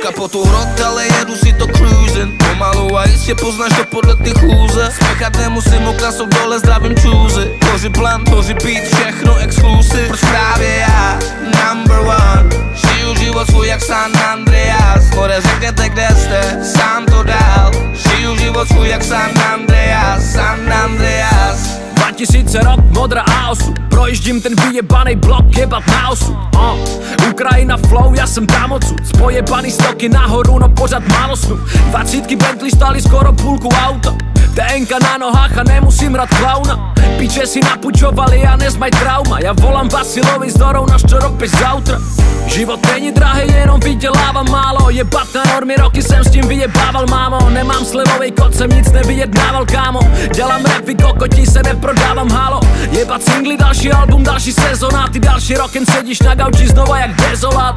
kapotu hrot, ale jedu si to cruising. Pomalu a jistě poznáš to podle ty chůze. Spěchat nemusím, okna jsou dole, zdravím čůzy. Tvoři plan, tvoři beat, všechno exklusiv. Proč právě já, number one. Žiju život svůj jak San Andreas. More řekněte, kde jste, sám to dál. Žiju život svůj jak San Andreas, San Andreas. 2000 rok, modrá A8. Projíždím ten vyjebanej blok, jebat na osu. Ukrajina flow, já jsem tam odsud. Spojebaný stoky nahoru, no pořád málo snu. 20 Bentley stály skoro půlku auta. TNK na nohách a nemusím hrát klauna. Piče si napučovali a nezmaj trauma. Já volám Vasilovi s Dorou na ščoropeš zautra. Život není drahý, jenom vydělávám málo. Jebat na normy, roky jsem s tím vyjebával, mámo. Nemám slevovej kód, jsem nic nevyjednával, kámo. Dělám rap, vy kokotí, se neprodávám, halo. Jebat singly, další album, další sezona. Ty další rokem sedíš na gauči znova jak dezolát.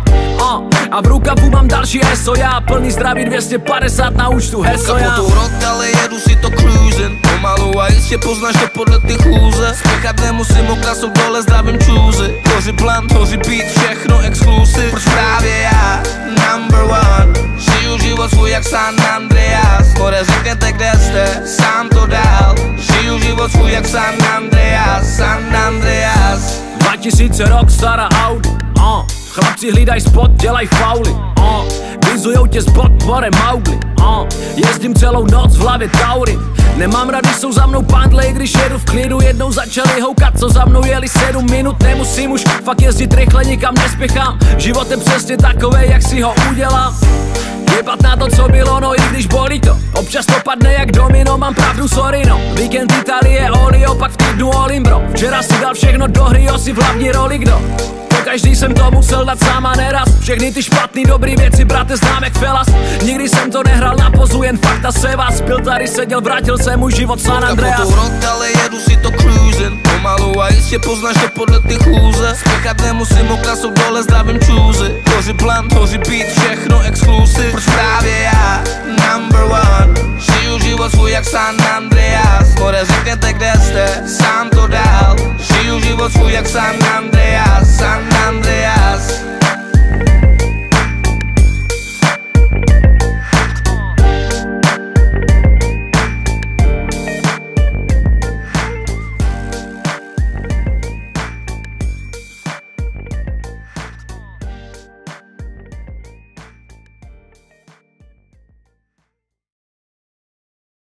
A v rukavu mám další ESO, já plný zdraví 250 na účtu heso, já. Kapotu hrot, ale jedu si to cruising. Pomalu a jistě poznáš to podle ty chůze. Spěchat nemusím, okna jsou dole, zdravím čůzy. Tvoři plan, tvoři beat, všechno exklusiv. Proč právě já, number one. Žiju život svůj jak San Andreas. More řekněte, kde jste, sám to dál. Žiju život svůj jak San Andreas, San Andreas. 2000 rok, stará Audi. Chlapci hlídaj spot, dělaj fauly. Vizujou tě z bot, more Mowgli. Jezdím celou noc v hlavě Tauri. Nemám rady, jsou za mnou pandle, i když jedu v klidu. Jednou začali houkat, co za mnou jeli 7 minut. Nemusím už fakt jezdit rychle, nikam nespěchám. Život je přesně takovej, jak si ho udělám. Jebat na to, co bylo, no i když bolí to. Občas to padne jak domino, mám pravdu, sorry no. Víkend Itálie, olio, pak v týdnu Olim, bro. Včera si dal všechno do hry, si v hlavní roli, kdo? Každý jsem to musel dát sám a neraz. Všechny ty špatný dobrý věci, brate, znám jak Felas. Nikdy jsem to nehrál na pozu, jen fakta se vás. Byl tady, seděl, vrátil se můj život San Andreas. Kapotu hrot, ale jedu si to cruising. Pomalu a jistě poznáš to podle ty chůze. Spěchat nemusím, okna jsou dole, zdravím čůzy. Tvoři plan, tvoři beat, všechno exklusiv. Proč právě já,